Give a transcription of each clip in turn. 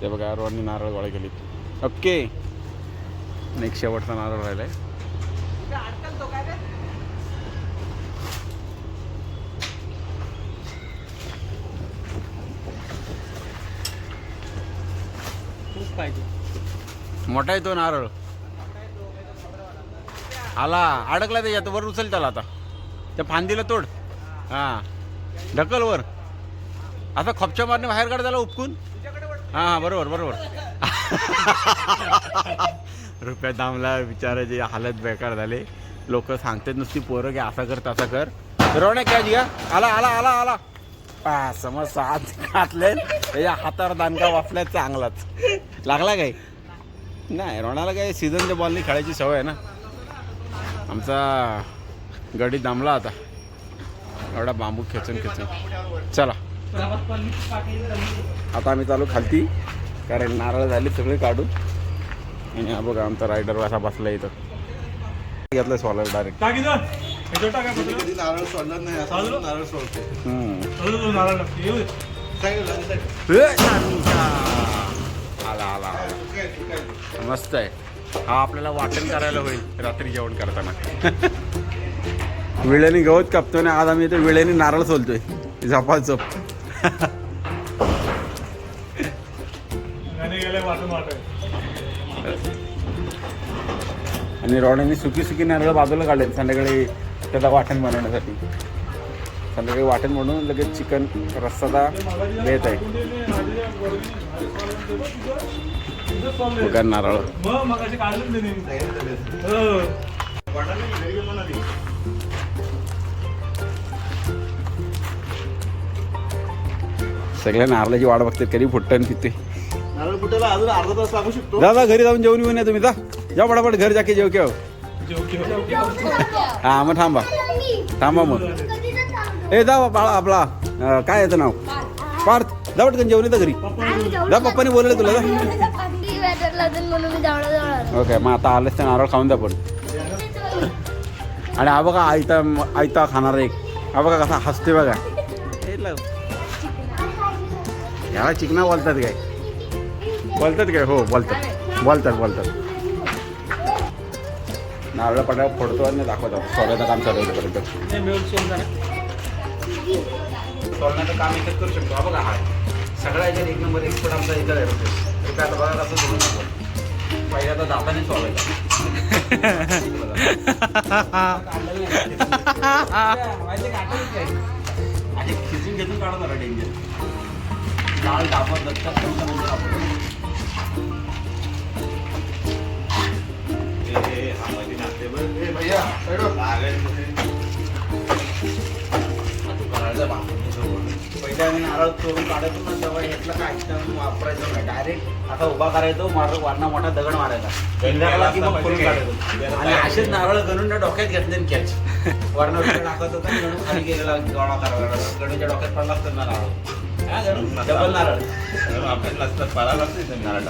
ते बघा रोहननी नारळ गोळा केली. ओके, एक शेवटचा नारळ राहिलाय. मोठा आहे तो नारळ. आला अडकला त्याच्यात, वर उचल त्याला आता. त्या फांदीला तोड. हां ढकल वर. आता खोपच्या मारणे बाहेर काढ त्याला उपकून. हां बरोबर बरोबर. रुपया दामला बिचाराची हालत बेकार झाले. लोक सांगतात नुसती पोरं की असा कर तसा कर. रोणे कॅच घ्या. आला आला आला आला. समज हात घातले त्याच्या हातावर दानका वाफल्या चांगलाच. लागला काय नाही. रोणाला काय सीझनच्या बॉलनी खेळायची सवय आहे ना. आमचा गडी दमला आता एवढा बांबू खेचून खेचून. चला आता आम्ही चालू खालती, कारण नारळ झाले सगळे काढून. आणि हा बघा आमचा रायडर असा बसला इथं. घेतलं सॉलर डायरेक्ट. नारळ सोडलं नाही, नारळ सोडतो. आला आला मस्त आहे. हा आपल्याला वाटण करायला होईल रात्री जेवण करताना. विळ्याने गवत कापतोय ना आज आम्ही इथे. विळ्याने नारळ सोलतोय झपाझप. आणि रॉडने सुकी सुकी नारळ बाजूला काढले संध्याकाळी त्याचा वाटण बनवण्यासाठी. संध्याकाळी वाटण बनवून लगेच चिकन रस्सादा देत आहे. नारळ सगळ्या नारळाची वाट बघते कधी फुटतं आणि तिथे. नारळ फुटायला अजून अर्धा तास लागू शकतो. जा घरी जाऊन जेवून येऊन या तुम्ही. जा पटापट घर जाके जेव केव. हा मग थांबा थांबा मग. ए जा बाळा आपला काय याचं नाव पार्थ. जा पटकन जेवण येतं घरी. जा पप्पानी बोलले तुला. जा ओके मग आता आलंच त्या नारळ खाऊन द्या पण. आणि हा बघा आयता आयता खाणार एक. हा बघा कसा हसते बघा. ह्याला चिकना बोलतात काय? बोलतात काय? हो बोलतात बोलतात बोलतात. नारळ पटायला फोडतो आणि दाखवतो. सोल्याचं काम चालू होतं पर्यंत. सोलण्याचं काम इथं करू शकतो. हा बघा हा सगळ्या याच्यात एक नंबर एक्सपर्ट आमचा इथं आहे. रुपये आता बघा कसं सोडून टाकतो. पहिल्या तर दाताने सोलायचा. आणि खिचून घेऊन काढणार डेंजर. डाळ दाबत दत्तात पहिल्या नारळ चोरून काढायचो ना तेव्हा ह्यातलं काय वापरायचं नाही. डायरेक्ट आता उभा करायचो वरना मोठा दगड मारायचा की मग करून काढायचो. आणि असेच नारळ गणून डोक्यात घेतले कॅच. वरना टाकत होता गणू खाली गेलेला गोळा करायला. गणूच्या डोक्यात पडला असतं ना नारळ. डबल नारळ आपल्याला लागतात पाला लागते नारळ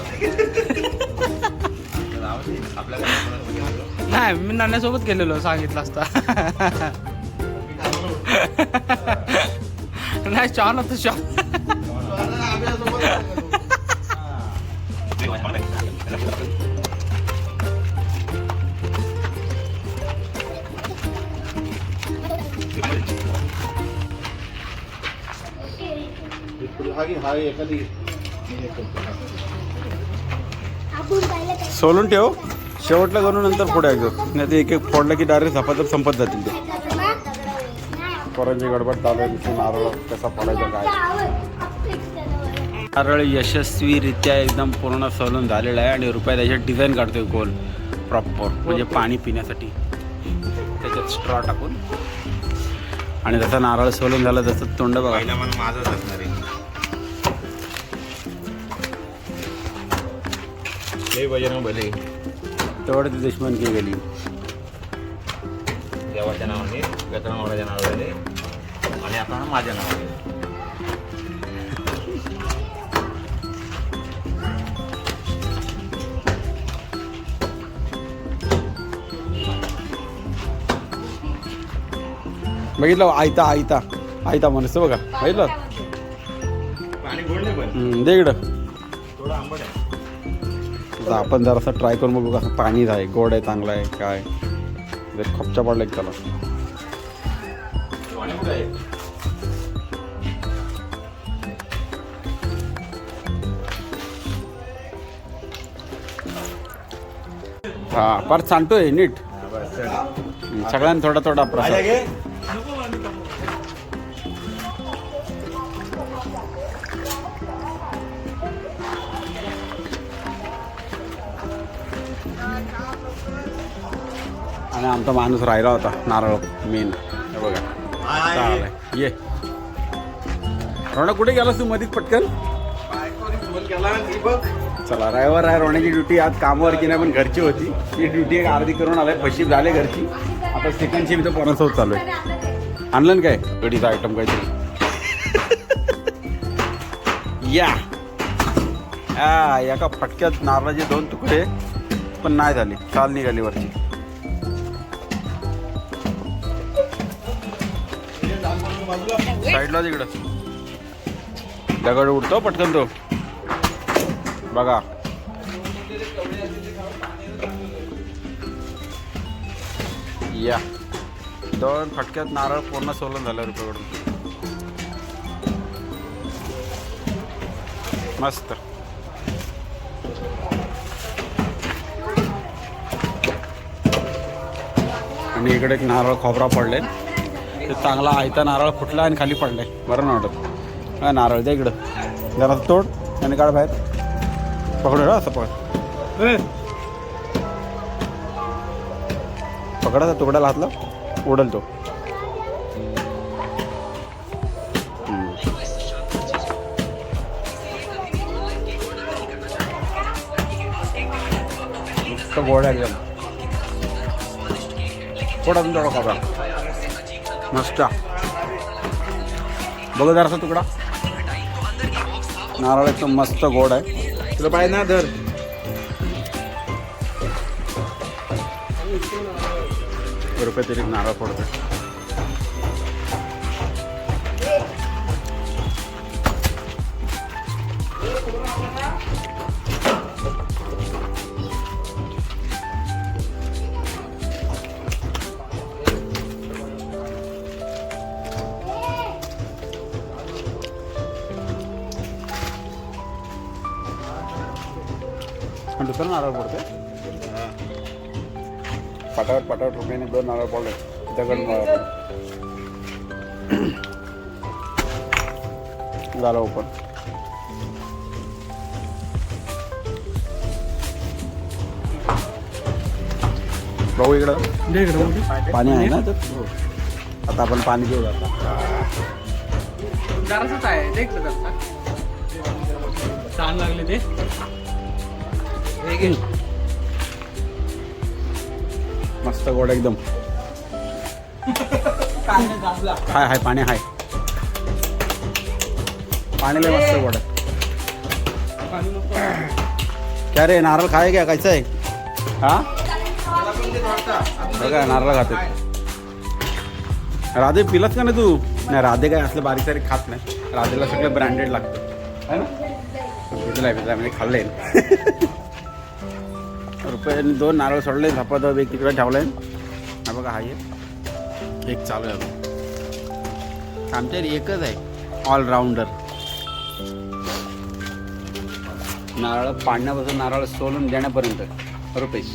आपल्याला. नाही मी नाण्यासोबत गेलेलो सांगितलं असता. नाही छान होतं छान. सोलून ठेव. शेवटला करून नंतर फोडायचं. नाही ते एक एक फोडलं की डायरेक्ट झपाझप संपत जातील ते. पोरांची गडबड चालू आहे. नारळ कसा फोडायचा काय. नारळ यशस्वीरित्या एकदम पूर्ण सोलून झालेला आहे. आणि रुपया त्याच्यात डिझाईन काढतोय गोल प्रॉपर. म्हणजे पाणी पिण्यासाठी त्याच्यात स्ट्रॉ टाकून. आणि जसा नारळ सोलून झाला तसं तोंड बघा. माझंच असणार आहे. तेवढं ती दुश्मन की गेली. देवाच्या नावाने गतरामाच्या नावाने आणि आता माझ्या नावाने. बघितलं आयता आयता आयता म्हणतो बघा. बघितलं पाणी गोडले पण दे इकडं. थोडं आंबट आहे. आता आपण जरासं ट्राय करून बघू कसं पाणी आहे, गोड आहे, चांगला आहे काय. जर खपचा पडला एक त्याला. पाणी कुठं आहे? हा परत सांगतोय नीट. हा, बस, चल. सगळ्यांना थोडा थोडा भाज्या प्रसाद. घे. आणि आमचा माणूस राहिला होता नारळ मेन. हे बघा हाय. चालेल. ये रोणा कुठे गेलास तू मधीच पटकन. चला रविवार आहे, रोण्याची ड्युटी आज कामावर की नाही पण घरची होती. ती ड्युटी एक अर्धी करून आलाय, पशीप झाले घरची. आता सेकंड शिफ्ट इथं पोरांसोबत चालू आहे. आणलं ना काय गडीचा आयटम काहीतरी. या एका फटक्यात नारळाचे 2 तुकडे पण नाही झाले, चाल निघाली वरची. साईडला तिकडं दगड उडतो पटकन तो बघा. या 2 फटक्यात नारळ पूर्ण सोलन झालं रुपयाकडून. मस्त. आणि इकडे एक नारळ खोबरा पडले, ते चांगला आयता नारळ फुटला आणि खाली पडलाय. बरं ना वाटत. हा नारळ द्या इकडं जरा तोड आणि काढ बाहेर. पकड असं पकडाचा तुकड्याला हातला उडल तो. नुसतं गोड आहे एकदम. थोडा थोडा खोबरा मस्त. बघा जरासा तुकडा नारळ एकदम मस्त गोड आहे. तुला पाहिजे ना धर. रुपये तरी नारळ पडतो. दुसरं नारळ पडते. पटावट पटावट रुपयाने 2 नारळ पडले. दगड झालं ओपन. बघू इकडं पाणी आहे ना. आता आपण पाणी घेऊ. आता जरासंच आहे देख जरा. छान लागले ते. मस्त गोड एकदम. हाय हाय पाणी हाय. पाणी लय मस्त गोड आहे. क्या रे नारळ खाय क्या कैसा आहे. हा बघा नारळ खाते. राधे पिलास का नाही तू. नाही राधे काय असलं बारीक सारीक खात नाही. राधेला सगळं ब्रँडेड लागतं है ना. पिजला म्हणजे खाल्लंय. रुपयाने 2 नारळ सोडले. झपाधप एक तिकडे ठेवलंय. हा बघा हा एक चालू आहे. आमच्या एकच आहे ऑलराऊंडर. नारळ पाडण्यापासून नारळ सोलून देण्यापर्यंत रुपेश.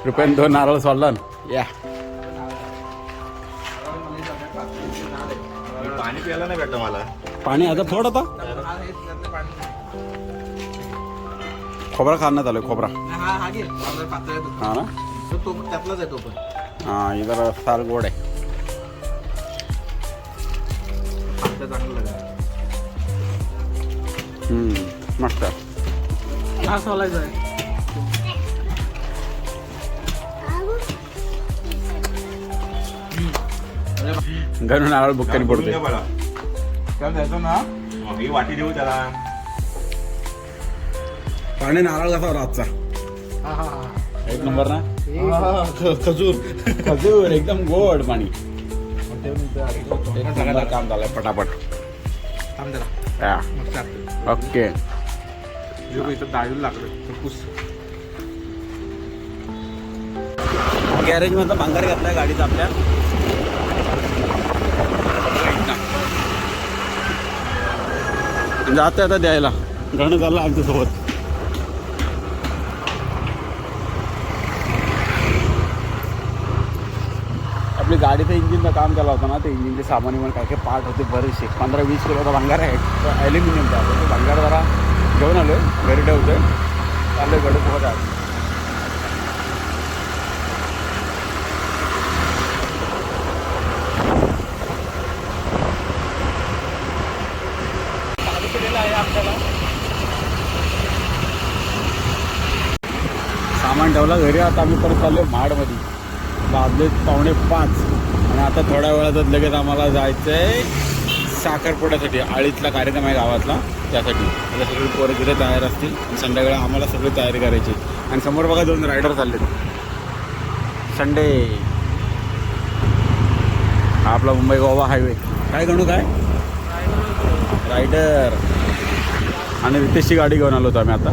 रुपयाने 2 नारळ सोडला ना. या पाणी प्यायला नाही भेटतं मला. पाणी आता थोडं आता खोबरा खाण्यात आलोय. खोबरा हा ना. त्यातलाच आहे तो पण. हा इधर सार गोड आहे. मस्त. हा सोलायचा आहे. घरून नारळ बुक्कानी पडतोय. काय द्यायचं ना. ही वाटी देऊ त्याला. पाणी नारळ कसा रातचा हा हा हा. एक नंबर ना. खजूर खजूर एकदम गोड पाणी. एक नंबर काम झालंय पटापट. हा. ओके. इथं दाळीला लागलं तर पुस. गॅरेज मधला भांगार घेतलाय गाडीचा आपल्या. जाते आता द्यायला. गणं चाललं आमच्यासोबत. आपली गाडीचं इंजिनचं काम केलं होतं ना, ते इंजिनचे सामान इमान काय काय पार्ट होते बरेचसे. 15-20 किलोचा भांगार आहे. तो ॲल्युमिनियमचा आहे. तो भांगार जरा घेऊन आलो आहे, घरी ठेवतोय. चाललं गडप होत आहे. सामान ठेवला घरी. आता आम्ही परत चाललो महाडमध्ये. वाजले 4:45 आणि आता थोड्या वेळातच लगेच आम्हाला जायचं आहे साखरपुड्यासाठी. आळीतला कार्यक्रम आहे गावातला, त्यासाठी. आता सगळी पोरं तिथे तयार असतील. संध्याकाळी आम्हाला सगळी तयारी करायची. आणि समोर बघा 2 रायडर चालले. संडे हा आपला मुंबई गोवा हायवे. काय गणू काय रायडर. आणि रितेशची गाडी घेऊन आलो होतो आम्ही. आता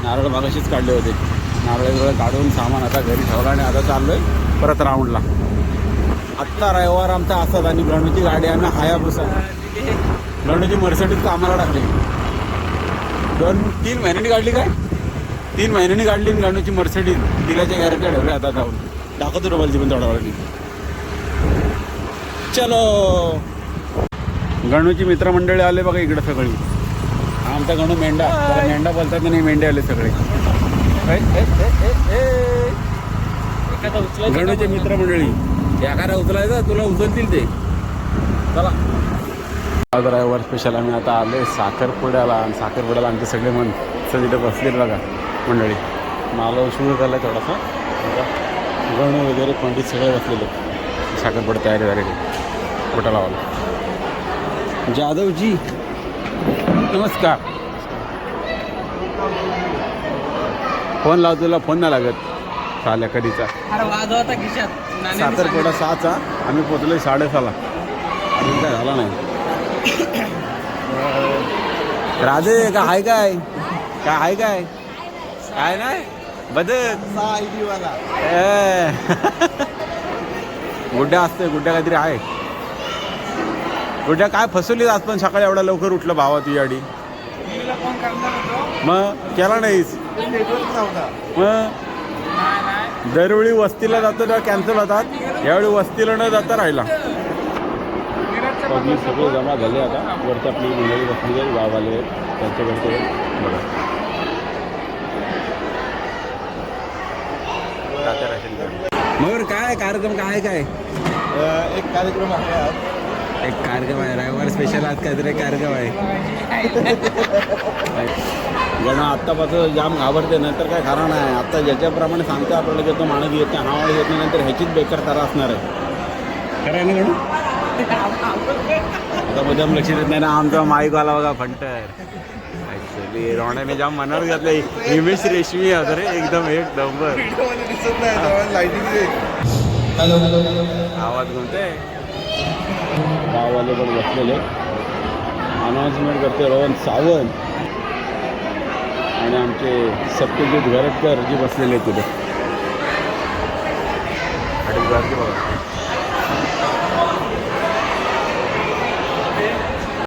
नारळ मागाशीच काढले होते. नारळ वेळ काढून सामान आता घरी ठेवला आणि आता चाललो आहे परत राऊंडला. आत्ता रविवार आमचा असाच आणि गणूची गाडी आम्ही हायाबुसा. गणूची मर्सिडीज कामाला टाकली. 2-3 महिन्यांनी काढली. काय 3 महिन्यांनी काढली गणूची मर्सिडीज. तिलाच्या गॅरेजला ठेवले. आता जाऊन दाखवतो डबलची पण थोड्या वेळाने. चलो. गणूची मित्रमंडळी आले बघा इकडं सगळी. आमचा गणू मेंढा. मेंढा बोलतात नाही, मेंढे आले सगळे. गणूचे मित्रमंडळी. एखादा उचलायचं तुला उचलतील ते. चला. आज रविवार स्पेशल आम्ही आता आलो साखरपुड्याला. आणि साखरपुड्याला आमचे सगळे मन तिथे बसलेले बघा मंडळी. मला उशीर झाला आहे थोडासा. गणू वगैरे पंडित सगळे बसलेले. साखरपुडा तयारी झालेली. कुठं लावला जाधवजी. नमस्कार. फोन लावतो तुला. फोन नाही लागत. चाल्या कधीचा साखरपुडा 6चा. आम्ही पोचलो 6:30ला. अजून काय झाला नाही. राधे का हाय काय काय आहे काय काय नाही बदक गुड्डा असते. गुड्डा काहीतरी आहे. गुड्डा काय फसवली आज पण सकाळी एवढा लवकर उठलं भावा तुझी गाडी. मग केला नाहीस. मग दरवेळी वस्तीला जातो तेव्हा कॅन्सल होतात. यावेळी वस्तीला न जाता राहिला. पब्लिक सगळे जमा झाले. आता वरती आपली मंडळी बसली आहे. गाववाले आहेत त्यांच्याकडचे बघा. मग काय कार्यक्रम काय काय एक कार्यक्रम आहे. एक कार्यक्रम आहे रविवार स्पेशल. आज काहीतरी कार्यक्रम आहे. जण आत्तापासून जाम घाबरते. नंतर काय खरा नाही. आत्ता ज्याच्याप्रमाणे सांगतो आपल्याला की तो माणूस येत नाही, हा माणूस येत नाही, नंतर ह्याचीच बेकार तारा असणार आहे. खरं आहे ना म्हणून. आता मुद्दाम लक्ष देत नाही ना आमचा माईकवाला बघा फंटर. ॲक्च्युली रोहण्याने जाम मनावर घातलं. हिमेश रेशमी आहे रे एकदम एक नंबर. आवाज घुमते. गाववाले पण बसलेले. अनाउन्समेंट करते रोहन सावंत आणि आमचे सत्यजित घरटकर जी बसलेले तिथे. बघा